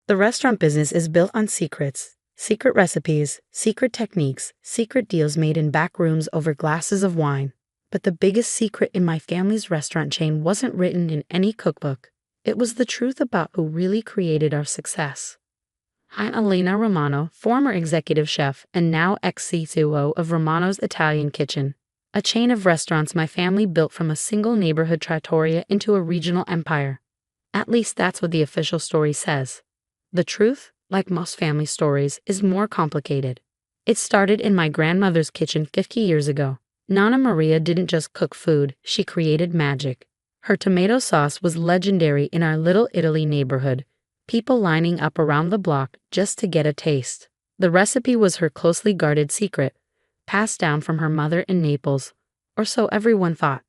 The restaurant business is built on secrets, secret recipes, secret techniques, secret deals made in back rooms over glasses of wine. But the biggest secret in my family's restaurant chain wasn't written in any cookbook. It was the truth about who really created our success. I'm Elena Romano, former executive chef and now ex-CCO of Romano's Italian Kitchen, a chain of restaurants my family built from a single neighborhood trattoria into a regional empire. At least that's what the official story says. The truth, like most family stories, is more complicated. It started in my grandmother's kitchen 50 years ago. Nonna Maria didn't just cook food, she created magic. Her tomato sauce was legendary in our Little Italy neighborhood, people lining up around the block just to get a taste. The recipe was her closely guarded secret, passed down from her mother in Naples, or so everyone thought.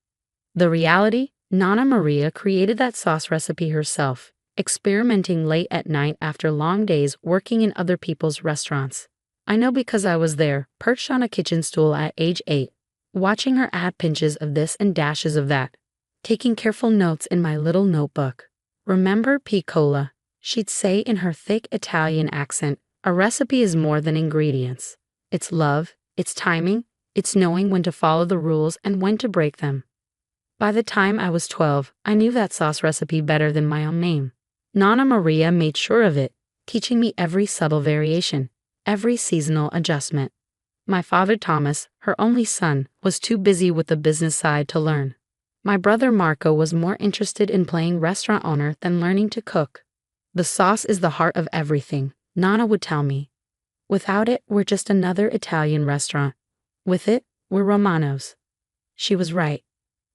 The reality? Nonna Maria created that sauce recipe herself, experimenting late at night after long days working in other people's restaurants. I know because I was there, perched on a kitchen stool at age 8. Watching her add pinches of this and dashes of that, taking careful notes in my little notebook. Remember piccola, she'd say in her thick Italian accent, a recipe is more than ingredients. It's love, it's timing, it's knowing when to follow the rules and when to break them. By the time I was 12, I knew that sauce recipe better than my own name. Nonna Maria made sure of it, teaching me every subtle variation, every seasonal adjustment. My father Thomas, her only son, was too busy with the business side to learn. My brother Marco was more interested in playing restaurant owner than learning to cook. The sauce is the heart of everything, Nonna would tell me. Without it, we're just another Italian restaurant. With it, we're Romano's. She was right.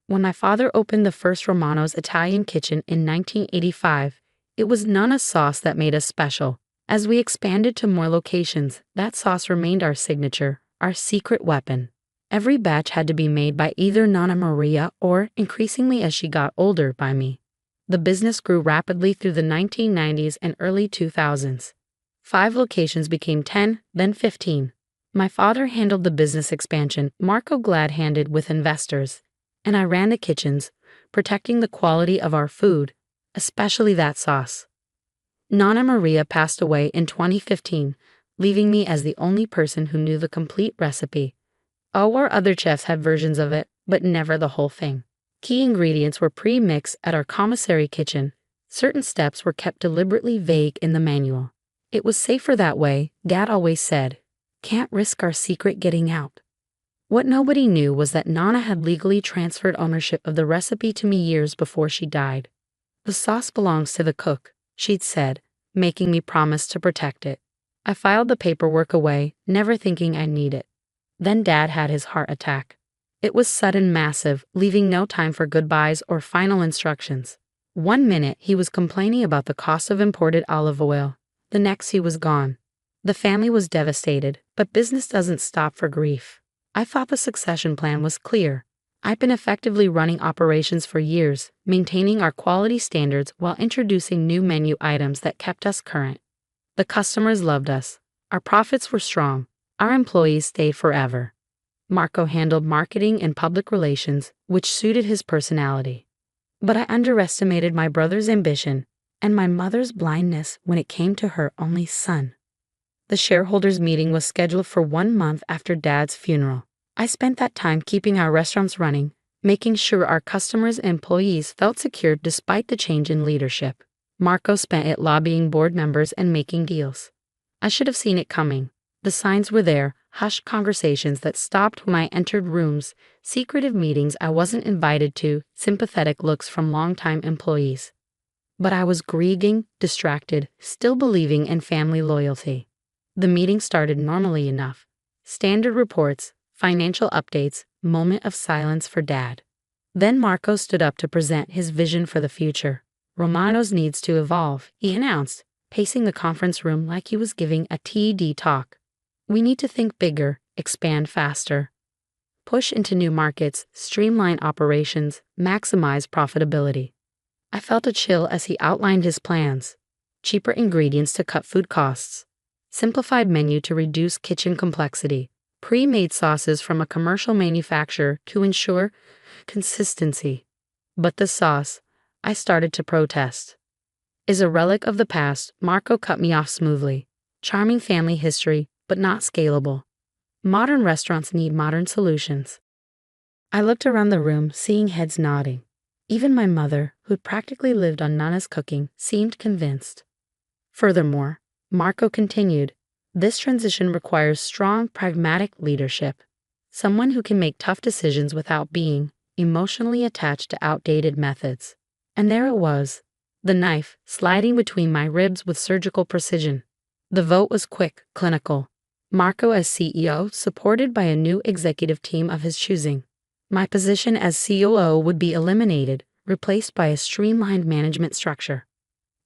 When my father opened the first Romano's Italian Kitchen in 1985, it was Nonna's sauce that made us special. As we expanded to more locations, that sauce remained our signature, our secret weapon. Every batch had to be made by either Nonna Maria or, increasingly as she got older, by me. The business grew rapidly through the 1990s and early 2000s. 5 locations became 10, then 15. My father handled the business expansion, Marco glad-handed with investors, and I ran the kitchens, protecting the quality of our food, especially that sauce. Nonna Maria passed away in 2015, leaving me as the only person who knew the complete recipe. All our other chefs had versions of it, but never the whole thing. Key ingredients were pre-mixed at our commissary kitchen. Certain steps were kept deliberately vague in the manual. It was safer that way, Dad always said. Can't risk our secret getting out. What nobody knew was that Nonna had legally transferred ownership of the recipe to me years before she died. The sauce belongs to the cook, she'd said, making me promise to protect it. I filed the paperwork away, never thinking I'd need it. Then Dad had his heart attack. It was sudden, massive, leaving no time for goodbyes or final instructions. One minute he was complaining about the cost of imported olive oil. The next he was gone. The family was devastated, but business doesn't stop for grief. I thought the succession plan was clear. I've been effectively running operations for years, maintaining our quality standards while introducing new menu items that kept us current. The customers loved us. Our profits were strong. Our employees stayed forever. Marco handled marketing and public relations, which suited his personality. But I underestimated my brother's ambition and my mother's blindness when it came to her only son. The shareholders' meeting was scheduled for 1 month after Dad's funeral. I spent that time keeping our restaurants running, making sure our customers and employees felt secure despite the change in leadership. Marco spent it lobbying board members and making deals. I should have seen it coming. The signs were there, hushed conversations that stopped when I entered rooms, secretive meetings I wasn't invited to, sympathetic looks from longtime employees. But I was grieving, distracted, still believing in family loyalty. The meeting started normally enough. Standard reports, financial updates, moment of silence for Dad. Then Marco stood up to present his vision for the future. Romano's needs to evolve, he announced, pacing the conference room like he was giving a TED talk. We need to think bigger, expand faster. Push into new markets, streamline operations, maximize profitability. I felt a chill as he outlined his plans. Cheaper ingredients to cut food costs. Simplified menu to reduce kitchen complexity. Pre-made sauces from a commercial manufacturer to ensure consistency. But the sauce, I started to protest. is a relic of the past. Marco cut me off smoothly. Charming family history, but not scalable. Modern restaurants need modern solutions. I looked around the room, seeing heads nodding. Even my mother, who'd practically lived on Nana's cooking, seemed convinced. Furthermore, Marco continued, this transition requires strong, pragmatic leadership. Someone who can make tough decisions without being emotionally attached to outdated methods. And there it was, the knife sliding between my ribs with surgical precision. The vote was quick, clinical. Marco as CEO, supported by a new executive team of his choosing. My position as COO would be eliminated, replaced by a streamlined management structure.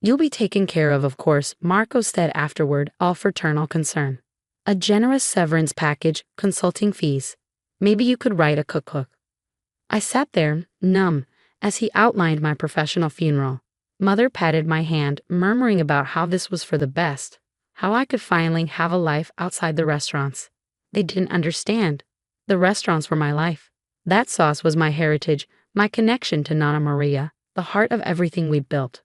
You'll be taken care of course, Marco said afterward, all fraternal concern. A generous severance package, consulting fees. Maybe you could write a cookbook. I sat there, numb, as he outlined my professional funeral. Mother patted my hand, murmuring about how this was for the best, how I could finally have a life outside the restaurants. They didn't understand. The restaurants were my life. That sauce was my heritage, my connection to Nana Maria, the heart of everything we built.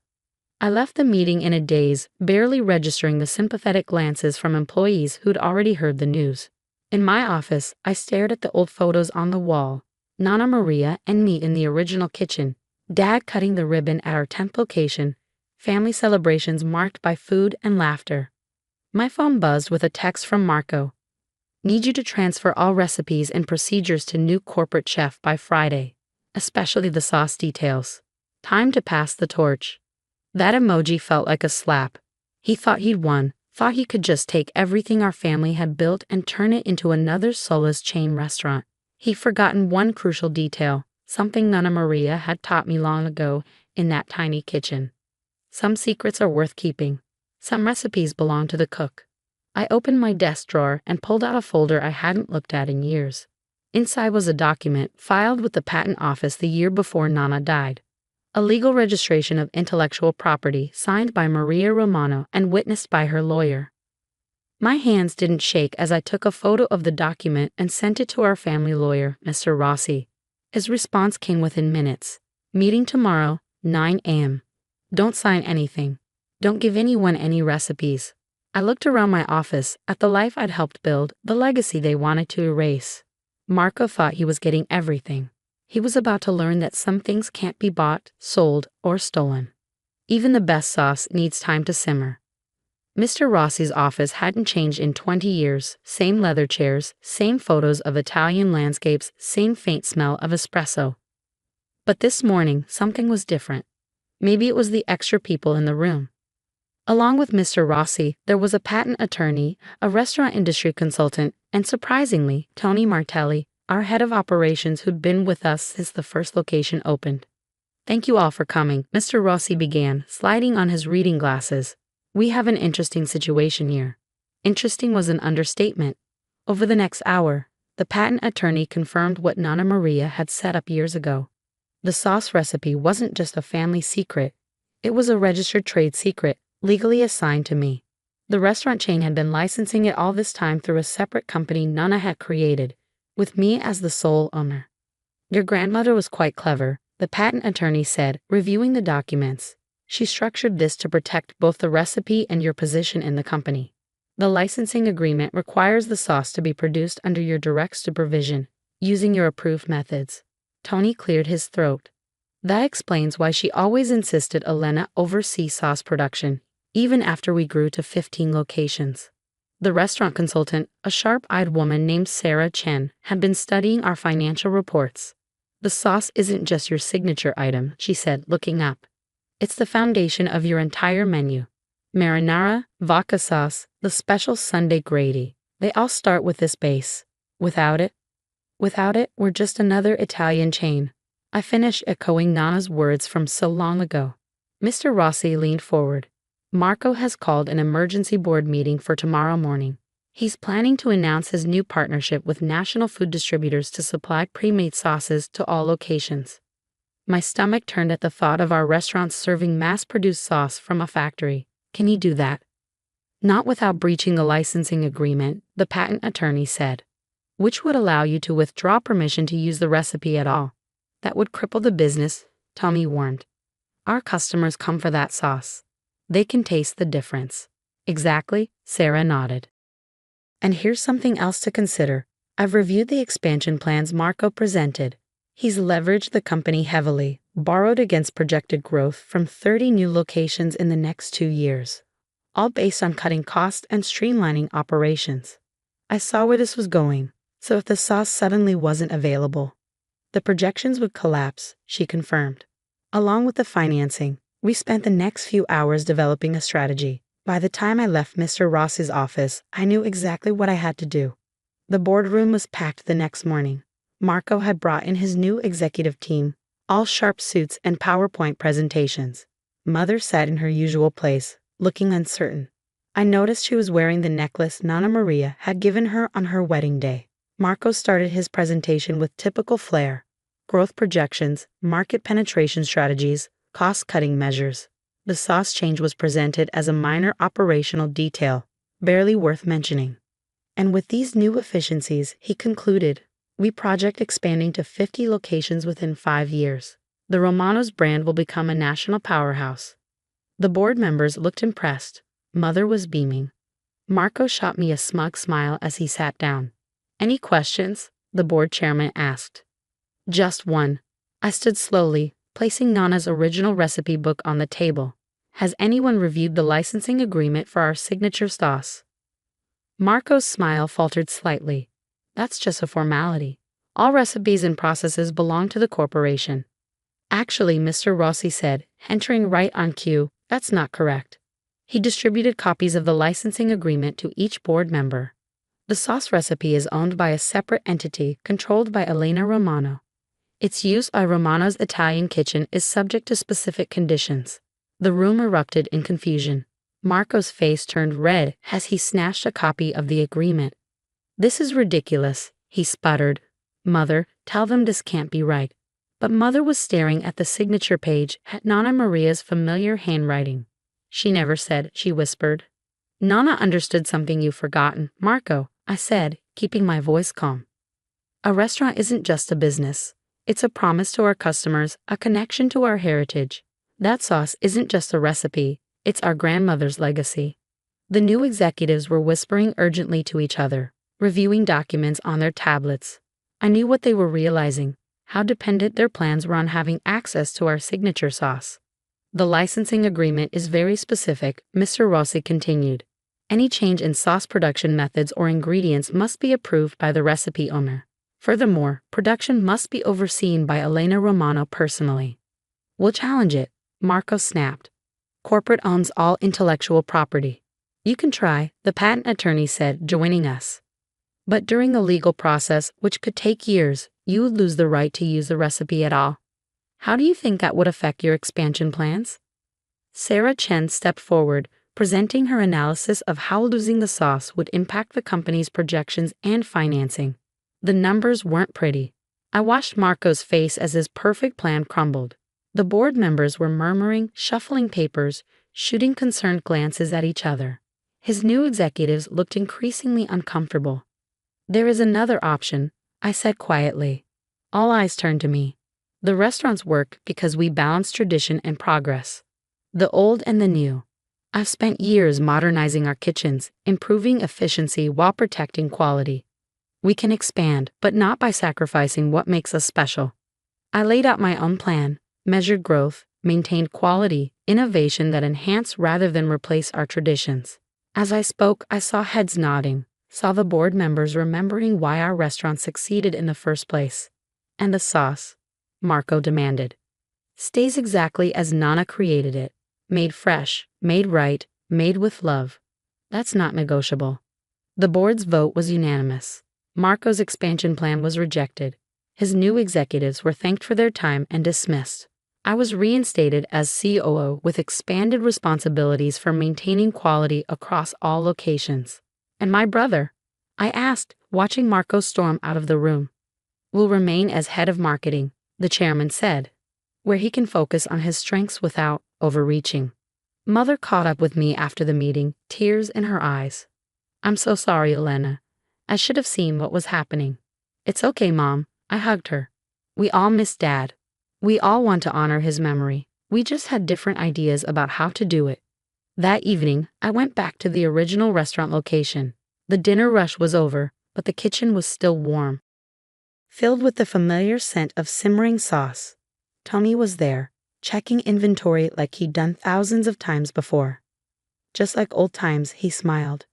I left the meeting in a daze, barely registering the sympathetic glances from employees who'd already heard the news. In my office, I stared at the old photos on the wall, Nana Maria and me in the original kitchen, Dad cutting the ribbon at our 10th location, family celebrations marked by food and laughter. My phone buzzed with a text from Marco. Need you to transfer all recipes and procedures to new corporate chef by Friday, especially the sauce details. Time to pass the torch. That emoji felt like a slap. He thought he'd won, thought he could just take everything our family had built and turn it into another soulless chain restaurant. He'd forgotten one crucial detail, something Nana Maria had taught me long ago in that tiny kitchen. Some secrets are worth keeping. Some recipes belong to the cook. I opened my desk drawer and pulled out a folder I hadn't looked at in years. Inside was a document filed with the patent office the year before Nana died. A legal registration of intellectual property signed by Maria Romano and witnessed by her lawyer. My hands didn't shake as I took a photo of the document and sent it to our family lawyer, Mr. Rossi. His response came within minutes. Meeting tomorrow, 9 a.m. Don't sign anything. Don't give anyone any recipes. I looked around my office at the life I'd helped build, the legacy they wanted to erase. Marco thought he was getting everything. He was about to learn that some things can't be bought, sold, or stolen. Even the best sauce needs time to simmer. Mr. Rossi's office hadn't changed in 20 years. Same leather chairs, same photos of Italian landscapes, same faint smell of espresso. But this morning, something was different. Maybe it was the extra people in the room. Along with Mr. Rossi, there was a patent attorney, a restaurant industry consultant, and surprisingly, Tony Martelli, our head of operations who'd been with us since the first location opened. Thank you all for coming, Mr. Rossi began, sliding on his reading glasses. We have an interesting situation here. Interesting was an understatement. Over the next hour, the patent attorney confirmed what Nana Maria had set up years ago. The sauce recipe wasn't just a family secret. It was a registered trade secret, legally assigned to me. The restaurant chain had been licensing it all this time through a separate company Nana had created, with me as the sole owner. Your grandmother was quite clever, the patent attorney said, reviewing the documents. She structured this to protect both the recipe and your position in the company. The licensing agreement requires the sauce to be produced under your direct supervision, using your approved methods. Tony cleared his throat. That explains why she always insisted Elena oversee sauce production, even after we grew to 15 locations. The restaurant consultant, a sharp-eyed woman named Sarah Chen, had been studying our financial reports. The sauce isn't just your signature item, she said, looking up. It's the foundation of your entire menu. Marinara, vodka sauce, the special Sunday gravy. They all start with this base. Without it, we're just another Italian chain. I finished echoing Nana's words from so long ago. Mr. Rossi leaned forward. Marco has called an emergency board meeting for tomorrow morning. He's planning to announce his new partnership with national food distributors to supply pre-made sauces to all locations. My stomach turned at the thought of our restaurants serving mass-produced sauce from a factory. Can he do that? Not without breaching the licensing agreement, the patent attorney said, which would allow you to withdraw permission to use the recipe at all. That would cripple the business, Tommy warned. Our customers come for that sauce. They can taste the difference. Exactly, Sarah nodded. And here's something else to consider. I've reviewed the expansion plans Marco presented. He's leveraged the company heavily, borrowed against projected growth from 30 new locations in the next 2 years, all based on cutting costs and streamlining operations. I saw where this was going, so if the sauce suddenly wasn't available, the projections would collapse, she confirmed. Along with the financing, we spent the next few hours developing a strategy. By the time I left Mr. Ross's office, I knew exactly what I had to do. The boardroom was packed the next morning. Marco had brought in his new executive team, all sharp suits and PowerPoint presentations. Mother sat in her usual place, looking uncertain. I noticed she was wearing the necklace Nana Maria had given her on her wedding day. Marco started his presentation with typical flair: growth projections, market penetration strategies, cost-cutting measures. The sauce change was presented as a minor operational detail, barely worth mentioning. And with these new efficiencies, he concluded, we project expanding to 50 locations within 5 years. The Romano's brand will become a national powerhouse. The board members looked impressed. Mother was beaming. Marco shot me a smug smile as he sat down. Any questions? The board chairman asked. Just one. I stood slowly, placing Nana's original recipe book on the table. Has anyone reviewed the licensing agreement for our signature sauce? Marco's smile faltered slightly. That's just a formality. All recipes and processes belong to the corporation. Actually, Mr. Rossi said, entering right on cue, that's not correct. He distributed copies of the licensing agreement to each board member. The sauce recipe is owned by a separate entity controlled by Elena Romano. Its use by Romano's Italian kitchen is subject to specific conditions. The room erupted in confusion. Marco's face turned red as he snatched a copy of the agreement. This is ridiculous, he sputtered. Mother, tell them this can't be right. But Mother was staring at the signature page at Nana Maria's familiar handwriting. She never said, she whispered. Nana understood something you've forgotten, Marco, I said, keeping my voice calm. A restaurant isn't just a business. It's a promise to our customers, a connection to our heritage. That sauce isn't just a recipe, it's our grandmother's legacy. The new executives were whispering urgently to each other, reviewing documents on their tablets. I knew what they were realizing, how dependent their plans were on having access to our signature sauce. The licensing agreement is very specific, Mr. Rossi continued. Any change in sauce production methods or ingredients must be approved by the recipe owner. Furthermore, production must be overseen by Elena Romano personally. We'll challenge it, Marco snapped. Corporate owns all intellectual property. You can try, the patent attorney said, joining us. But during the legal process, which could take years, you would lose the right to use the recipe at all. How do you think that would affect your expansion plans? Sarah Chen stepped forward, presenting her analysis of how losing the sauce would impact the company's projections and financing. The numbers weren't pretty. I watched Marco's face as his perfect plan crumbled. The board members were murmuring, shuffling papers, shooting concerned glances at each other. His new executives looked increasingly uncomfortable. There is another option, I said quietly. All eyes turned to me. The restaurants work because we balance tradition and progress. The old and the new. I've spent years modernizing our kitchens, improving efficiency while protecting quality. We can expand, but not by sacrificing what makes us special. I laid out my own plan, measured growth, maintained quality, innovation that enhance rather than replace our traditions. As I spoke, I saw heads nodding, saw the board members remembering why our restaurant succeeded in the first place. And the sauce, Marco demanded, stays exactly as Nana created it. Made fresh, made right, made with love. That's not negotiable. The board's vote was unanimous. Marco's expansion plan was rejected. His new executives were thanked for their time and dismissed. I was reinstated as COO with expanded responsibilities for maintaining quality across all locations. And my brother? I asked, watching Marco storm out of the room. Will remain as head of marketing, the chairman said, where he can focus on his strengths without overreaching. Mother caught up with me after the meeting, tears in her eyes. I'm so sorry, Elena. I should have seen what was happening. It's okay, Mom, I hugged her. We all miss Dad. We all want to honor his memory. We just had different ideas about how to do it. That evening, I went back to the original restaurant location. The dinner rush was over, but the kitchen was still warm, filled with the familiar scent of simmering sauce. Tommy was there, checking inventory like he'd done thousands of times before. Just like old times, he smiled.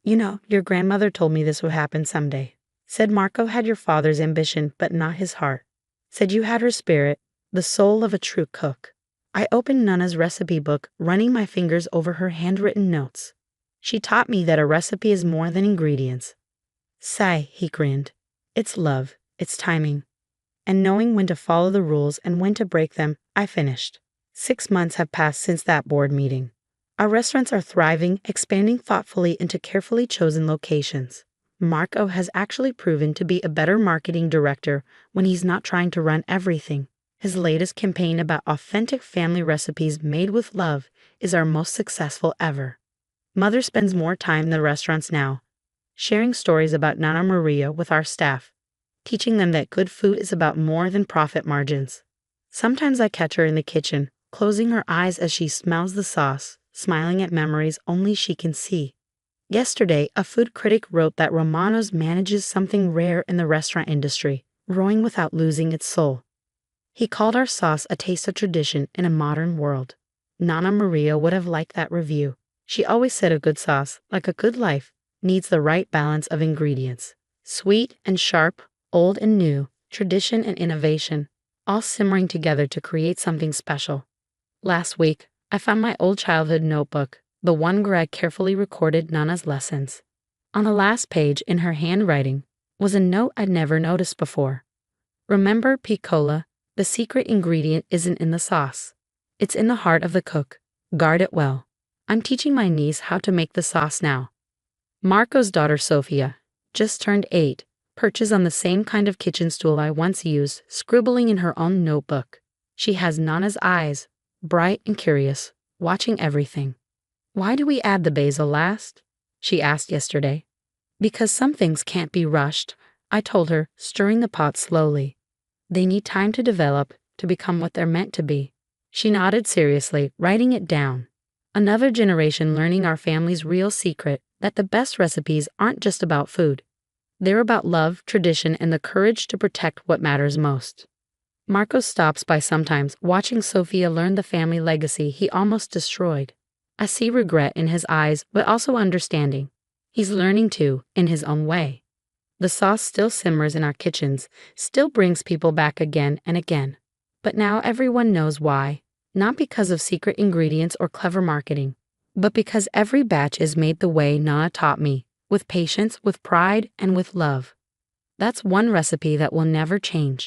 "You know, your grandmother told me this would happen someday. Said Marco had your father's ambition, but not his heart. Said you had her spirit, the soul of a true cook." I opened Nana's recipe book, running my fingers over her handwritten notes. She taught me that a recipe is more than ingredients. "Sai," he grinned. "It's love, it's timing, and knowing when to follow the rules and when to break them." I finished. 6 months have passed since that board meeting. Our restaurants are thriving, expanding thoughtfully into carefully chosen locations. Marco has actually proven to be a better marketing director when he's not trying to run everything. His latest campaign about authentic family recipes made with love is our most successful ever. Mother spends more time in the restaurants now, sharing stories about Nana Maria with our staff, teaching them that good food is about more than profit margins. Sometimes I catch her in the kitchen, closing her eyes as she smells the sauce, smiling at memories only she can see. Yesterday, a food critic wrote that Romano's manages something rare in the restaurant industry, growing without losing its soul. He called our sauce a taste of tradition in a modern world. Nana Maria would have liked that review. She always said a good sauce, like a good life, needs the right balance of ingredients. Sweet and sharp, old and new, tradition and innovation, all simmering together to create something special. Last week, I found my old childhood notebook, the one where I carefully recorded Nana's lessons. On the last page, in her handwriting, was a note I'd never noticed before. "Remember, piccola, the secret ingredient isn't in the sauce. It's in the heart of the cook. Guard it well." I'm teaching my niece how to make the sauce now. Marco's daughter Sofia, just turned 8, perches on the same kind of kitchen stool I once used, scribbling in her own notebook. She has Nana's eyes, bright and curious, watching everything. "Why do we add the basil last?" she asked yesterday. "Because some things can't be rushed," I told her, stirring the pot slowly. "They need time to develop, to become what they're meant to be." She nodded seriously, writing it down. Another generation learning our family's real secret, that the best recipes aren't just about food. They're about love, tradition, and the courage to protect what matters most. Marco stops by sometimes, watching Sophia learn the family legacy he almost destroyed. I see regret in his eyes, but also understanding. He's learning too, in his own way. The sauce still simmers in our kitchens, still brings people back again and again. But now everyone knows why, not because of secret ingredients or clever marketing, but because every batch is made the way Nana taught me, with patience, with pride, and with love. That's one recipe that will never change.